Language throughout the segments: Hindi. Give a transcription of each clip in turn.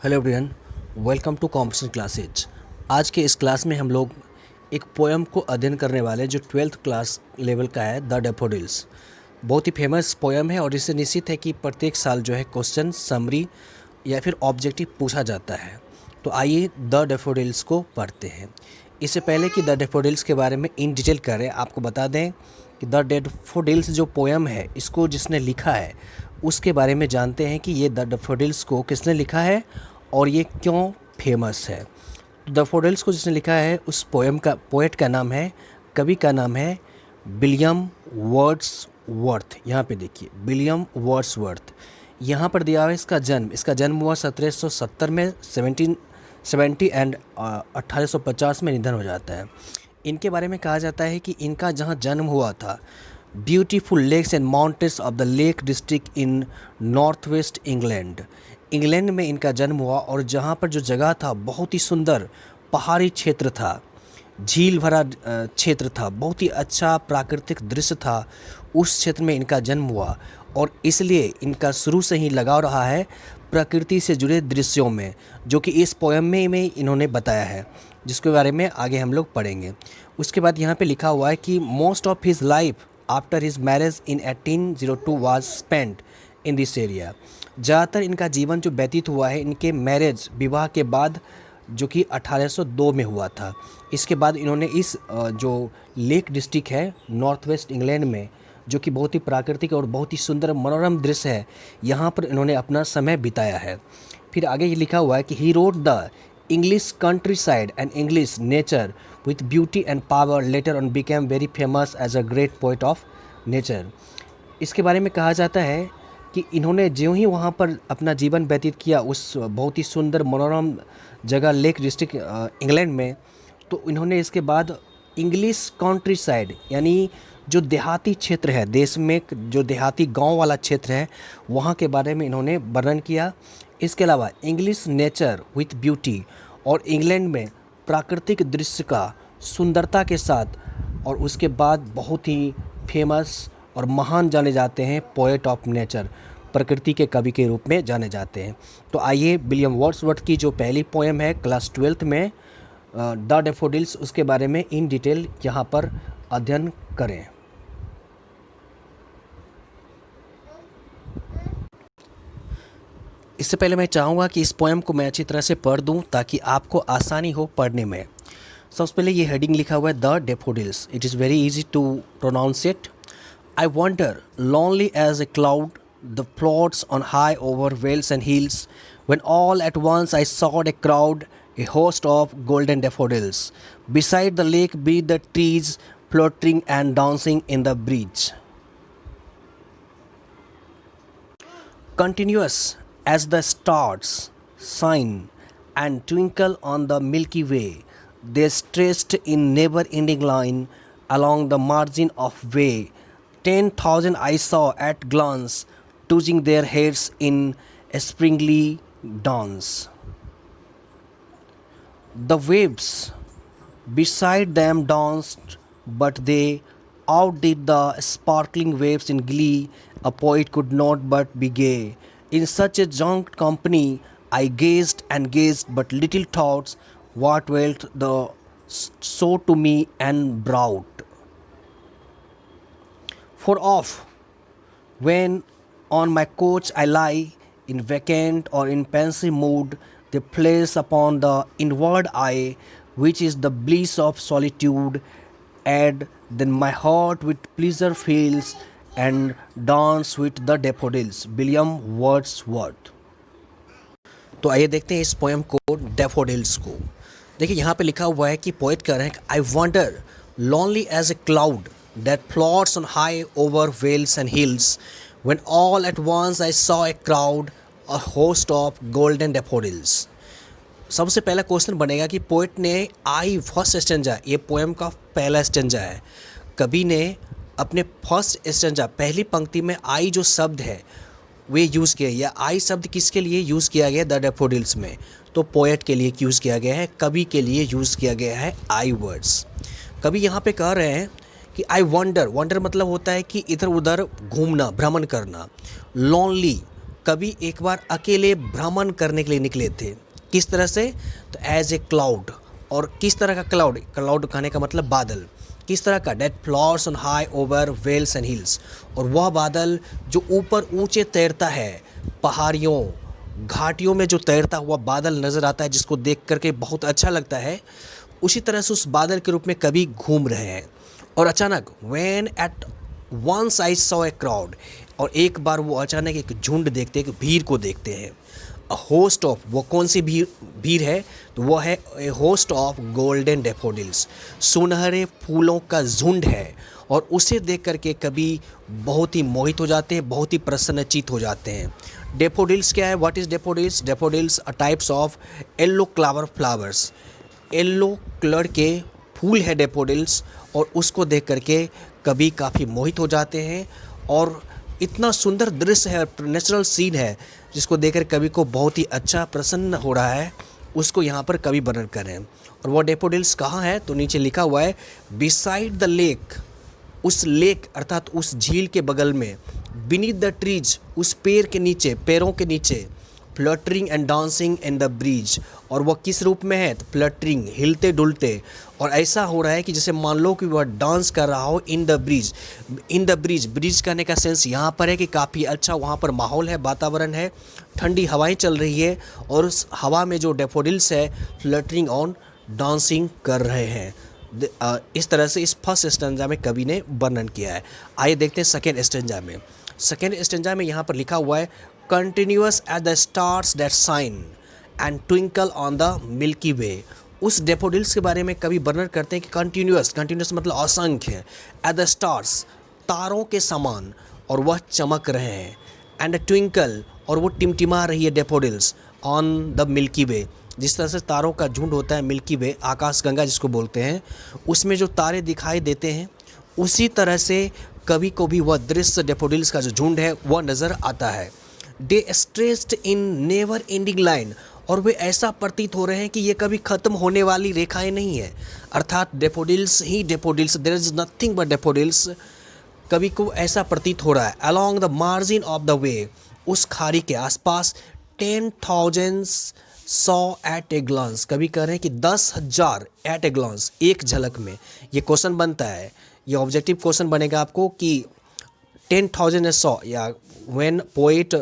Hello everyone, welcome to competition classes. आज के इस क्लास में हम लोग एक पोएम को अध्ययन करने वाले हैं जो 12th क्लास लेवल का है, द डैफोडिल्स। बहुत ही फेमस पोएम है और इससे निश्चित है कि प्रत्येक साल जो है क्वेश्चन समरी या फिर ऑब्जेक्टिव पूछा जाता है। तो आइए द डैफोडिल्स को पढ़ते हैं। इससे पहले कि द डैफोडिल्स के बारे में इन डिटेल करें, आपको बता दें कि द डैफोडिल्स जो पोएम है इसको जिसने लिखा है उसके बारे में जानते हैं कि ये द डैफोडिल्स को किसने लिखा है और ये क्यों फेमस है। द डैफोडिल्स को जिसने लिखा है उस पोएट का नाम है, कवि का नाम है विलियम वर्ड्सवर्थ। यहाँ पे देखिए विलियम वर्ड्सवर्थ। यहाँ पर दिया हुआ है इसका जन्म हुआ 1770 में, 1770 एंड 1850 में निधन हो जाता है। इनके बारे में कहा जाता है कि इनका जहाँ जन्म हुआ था, beautiful lakes and mountains of the Lake District in north west England में इनका जन्म हुआ। और जहाँ पर जो जगह था बहुत ही सुंदर पहाड़ी क्षेत्र था, झील भरा क्षेत्र था, बहुत ही अच्छा प्राकृतिक दृश्य था, उस क्षेत्र में इनका जन्म हुआ। और इसलिए इनका शुरू से ही लगाव रहा है प्रकृति से जुड़े दृश्यों में, जो कि इस पोएम में इन्होंने बताया है, जिसके बारे में आगे हम लोग पढ़ेंगे। उसके बाद यहाँ पे लिखा हुआ है कि most of his life after his marriage in 1802 was spent in this area. ज़्यादातर इनका जीवन जो व्यतीत हुआ है इनके मैरिज, विवाह के बाद, जो कि 1802 में हुआ था। इसके बाद इन्होंने इस जो लेक डिस्ट्रिक्ट है नॉर्थ वेस्ट इंग्लैंड में, जो कि बहुत ही प्राकृतिक और बहुत ही सुंदर मनोरम दृश्य है, यहाँ पर इन्होंने अपना समय बिताया है। फिर आगे ये लिखा हुआ है कि he wrote the English countryside and English nature with beauty and power, later on became very famous as a great poet of nature. इसके बारे में कहा जाता है कि इन्होंने ज्यों ही वहाँ पर अपना जीवन व्यतीत किया उस बहुत ही सुंदर मनोरम जगह लेक डिस्ट्रिक्ट इंग्लैंड में, तो इन्होंने इसके बाद इंग्लिश कंट्री साइड यानी जो देहाती क्षेत्र है, देश में जो देहाती गांव वाला क्षेत्र है, वहाँ के बारे में इन्होंने वर्णन किया। इसके अलावा इंग्लिश नेचर विथ ब्यूटी, और इंग्लैंड में प्राकृतिक दृश्य का सुंदरता के साथ, और उसके बाद बहुत ही फेमस और महान जाने जाते हैं पोएट ऑफ नेचर, प्रकृति के कवि के रूप में जाने जाते हैं। तो आइए विलियम वर्ड्सवर्थ की जो पहली पोएम है क्लास 12th में, द डैफोडिल्स, उसके बारे में इन डिटेल यहाँ पर अध्ययन करें। इससे पहले मैं चाहूँगा कि इस पोएम को मैं अच्छी तरह से पढ़ दूँ ताकि आपको आसानी हो पढ़ने में। सबसे पहले ये हेडिंग लिखा हुआ है the daffodils. It is very easy to pronounce it. I wander, lonely as a cloud, the plots on high over vales and hills, when all at once I saw a crowd, a host of golden daffodils. Beside the lake beat the trees, fluttering and dancing in the breeze. Continuous as the stars shine and twinkle on the Milky Way, they stretched in never-ending line along the margin of way. 10,000 I saw at glance, tossing their heads in a springly dance. The waves beside them danced, but they outdid the sparkling waves in glee. A poet could not but be gay. In such a joint company, I gazed and gazed, but little thoughts what dwelt the so to me and brought. For off, when on my couch I lie, in vacant or in pensive mood, they place upon the inward eye, which is the bliss of solitude, and then my heart with pleasure fills and dance with the daffodils. William Wordsworth. तो आइए देखते हैं इस पोएम को, डैफोडिल्स को। देखिए यहाँ पे लिखा हुआ है कि पोएट कह रहे हैं, I wander lonely as a cloud that floats on high over vales and hills, when all at once I saw a crowd, a host of golden daffodils. सबसे पहला क्वेश्चन बनेगा कि पोएट ने आई फर्स्ट स्टेंजा, ये पोएम का पहला स्टेंजा है, कवि ने अपने फर्स्ट स्टेंजा पहली पंक्ति में आई जो शब्द है वे यूज़ किया, या आई शब्द किसके लिए यूज़ किया गया द डैफोडिल्स में, तो पोएट के लिए यूज़ किया गया है, कवि के लिए यूज़ किया गया है आई वर्ड्स। कवि यहाँ पे कह रहे हैं कि आई वंडर मतलब होता है कि इधर उधर घूमना, भ्रमण करना। लॉनली कभी एक बार अकेले भ्रमण करने के लिए निकले थे। किस तरह से? तो एज ए क्लाउड। और किस तरह का क्लाउड? क्लाउड कहने का मतलब बादल। किस तरह का? That floats on high over vales and hills. और वह बादल जो ऊपर ऊंचे तैरता है, पहाड़ियों घाटियों में जो तैरता हुआ बादल नज़र आता है, जिसको देख करके बहुत अच्छा लगता है, उसी तरह से उस बादल के रूप में कभी घूम रहे हैं। और अचानक when at once I saw a crowd, और एक बार वो अचानक एक झुंड देखते हैं, एक भीड़ को देखते हैं। अ होस्ट ऑफ, वो कौन सी भीड़ है? तो वो है ए होस्ट ऑफ गोल्डन डेफोडिल्स, सुनहरे फूलों का झुंड है। और उसे देख करके कभी बहुत ही मोहित हो जाते हैं, बहुत ही प्रसन्नचित हो जाते हैं। डेफोडिल्स क्या है? What is daffodils? Daffodils a types of yellow clover flowers, yellow colour के फूल है डेफोडिल्स। और उसको देख करके कभी काफ़ी मोहित हो जाते हैं। और इतना सुंदर दृश्य है, नेचुरल सीन है, जिसको देखकर कवि को बहुत ही अच्छा प्रसन्न हो रहा है, उसको यहाँ पर कवि वर्णन कर रहे हैं। और वो डेफोडिल्स कहाँ है? तो नीचे लिखा हुआ है बिसाइड द लेक, उस लेक अर्थात उस झील के बगल में, बीनीथ द ट्रीज, उस पेड़ के नीचे, पेड़ों के नीचे, fluttering and dancing in the bridge. और वह किस रूप में है? तो फ्लटरिंग, हिलते डुलते। और ऐसा हो रहा है कि जैसे मान लो कि वह डांस कर रहा हो in the bridge. In the bridge, bridge करने का सेंस यहाँ पर है कि काफ़ी अच्छा वहाँ पर माहौल है, वातावरण है, ठंडी हवाएं चल रही है, और उस हवा में जो डेफोडिल्स है फ्लटरिंग ऑन डांसिंग कर रहे हैं। इस तरह से इस फर्स्ट स्टेंजा में कवि ने वर्णन किया है। आइए देखते हैं सेकेंड स्टेंजा में। सेकेंड स्टेंजा में यहाँ पर लिखा हुआ है continuous at the stars that shine and twinkle on the milky way. उस डेफोडिल्स के बारे में कवि वर्णन करते हैं कि कंटिन्यूअस, कंटिन्यूअस मतलब असंख्य, एट द स्टार्स, तारों के समान, और वह चमक रहे हैं, एंड ट्विंकल, और वो टिमटिमा रही है डेफोडिल्स, ऑन द मिल्की वे। जिस तरह से तारों का झुंड होता है मिल्की वे, आकाशगंगा जिसको बोलते हैं, उसमें जो तारे दिखाई देते हैं, उसी तरह से कवि को भी वह दृश्य डेफोडिल्स का जो झुंड है वह नज़र आता है। They stretched in never ending line, और वे ऐसा प्रतीत हो रहे हैं कि ये कभी ख़त्म होने वाली रेखाएं नहीं है, अर्थात डेफोडिल्स ही daffodils, there is nothing but daffodils. कवि को ऐसा प्रतीत हो रहा है। Along the margin of the way, उस खाड़ी के आसपास 10,000 सॉ एट ए ग्लांस, कवि कह रहे हैं कि 10,000 एट ए ग्लांस, एक झलक में। ये क्वेश्चन बनता है, ये ऑब्जेक्टिव क्वेश्चन बनेगा आपको कि 10,000 सॉ, या when poet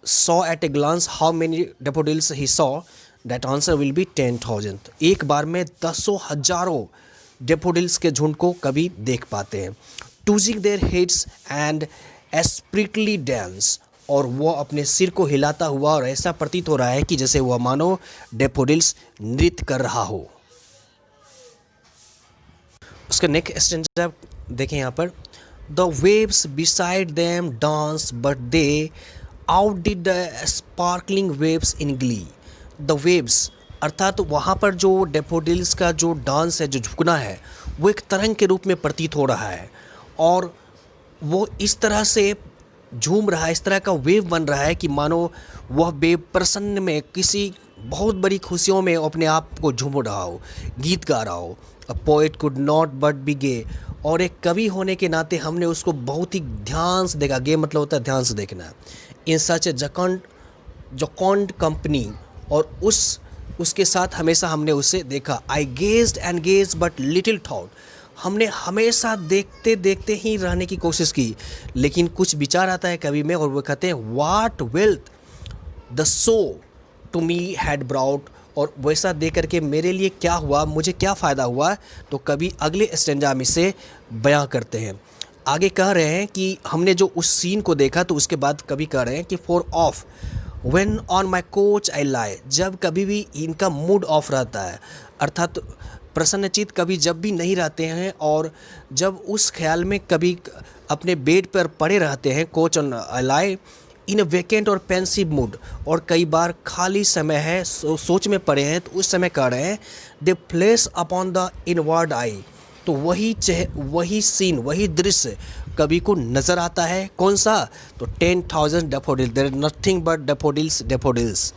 saw at a glance how many daffodils he saw, that answer will be 10,000। एक बार में दसों हजारों डेफोडिल्स के झुंड को कभी देख पाते हैं। टूजिंग देयर हेड्स एंड एस्प्रिटली डांस, और वो अपने सिर को हिलाता हुआ, और ऐसा प्रतीत हो रहा है कि जैसे वह मानो डेफोडिल्स नृत्य कर रहा हो। उसका नेक्स्ट स्टेंजा देखें यहाँ पर, the waves beside them dance but they outdid the sparkling waves in glee. The waves अर्थात वहाँ पर जो डेफोडिल्स का जो डांस है, जो झुकना है, वो एक तरंग के रूप में प्रतीत हो रहा है, और वो इस तरह से झूम रहा है, इस तरह का वेव बन रहा है कि मानो वह वेव प्रसन्न में, किसी बहुत बड़ी खुशियों में अपने आप को झूम रहा हो, गीत गा रहा हो। A poet could not but be gay, और एक कवि होने के नाते हमने उसको बहुत ही ध्यान से देखा। गे मतलब होता है ध्यान से देखना। इन सच ए जॉकॉन्ड कंपनी, और उसके साथ हमेशा हमने उसे देखा। I gazed and gazed but little thought, हमने हमेशा देखते देखते ही रहने की कोशिश की, लेकिन कुछ विचार आता है कवि में, और वो कहते हैं what wealth the show to me had brought, और वैसा देख करके मेरे लिए क्या हुआ, मुझे क्या फ़ायदा हुआ। तो कवि अगले स्टेंजा में से बयां करते हैं। आगे कह रहे हैं कि हमने जो उस सीन को देखा, तो उसके बाद कवि कह रहे हैं कि for oft when on my couch I lie, जब कभी भी इनका मूड ऑफ रहता है, अर्थात प्रसन्नचित कभी जब भी नहीं रहते हैं, और जब उस ख्याल में कभी अपने बेड पर पड़े रहते हैं, coach on I lie in vacant और पेंसिव मूड, और कई बार खाली समय है, सोच में पड़े हैं, तो उस समय कह रहे हैं दे प्लेस अपॉन द इनवर्ड आई, तो वही सीन, वही दृश्य कवि को नज़र आता है। कौन सा? तो 10,000 daffodils, there is nothing but daffodils, daffodils.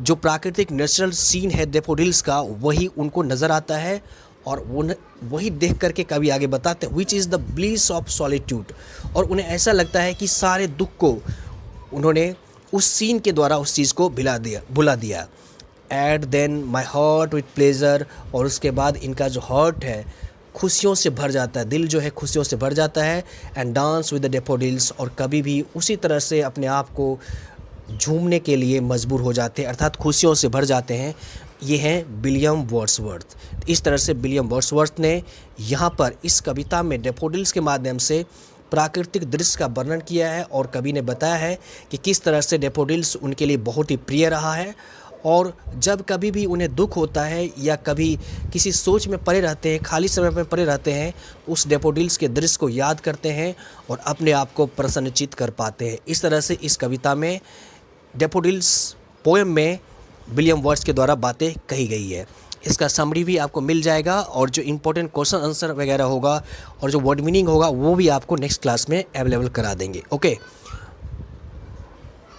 जो प्राकृतिक नेचुरल सीन है डेफोडिल्स का, वही उनको नज़र आता है, और वही देख करके कवि आगे बताते हैं which is the bliss of solitude, और उन्हें ऐसा लगता है कि सारे दुख को उन्होंने उस सीन के द्वारा उस चीज़ को भुला दिया। At then my heart with pleasure, और उसके बाद इनका जो हार्ट है खुशियों से भर जाता है, दिल जो है खुशियों से भर जाता है। And dance with the daffodils, और कभी भी उसी तरह से अपने आप को झूमने के लिए मजबूर हो जाते हैं, अर्थात खुशियों से भर जाते हैं। ये हैं विलियम वर्ड्सवर्थ। इस तरह से विलियम वर्ड्सवर्थ ने यहाँ पर इस कविता में डैफोडिल्स के माध्यम से प्राकृतिक दृश्य का वर्णन किया है, और कवि ने बताया है कि किस तरह से डैफोडिल्स उनके लिए बहुत ही प्रिय रहा है। और जब कभी भी उन्हें दुख होता है या कभी किसी सोच में पड़े रहते हैं, खाली समय में पड़े रहते हैं, उस डैफोडिल्स के दृश्य को याद करते हैं और अपने आप को प्रसन्नचित्त कर पाते हैं। इस तरह से इस कविता में डैफोडिल्स पोएम में विलियम वर्ड्स के द्वारा बातें कही गई है। इसका समरी भी आपको मिल जाएगा, और जो इम्पोर्टेंट क्वेश्चन आंसर वगैरह होगा और जो वर्ड मीनिंग होगा वो भी आपको नेक्स्ट क्लास में अवेलेबल करा देंगे। ओके,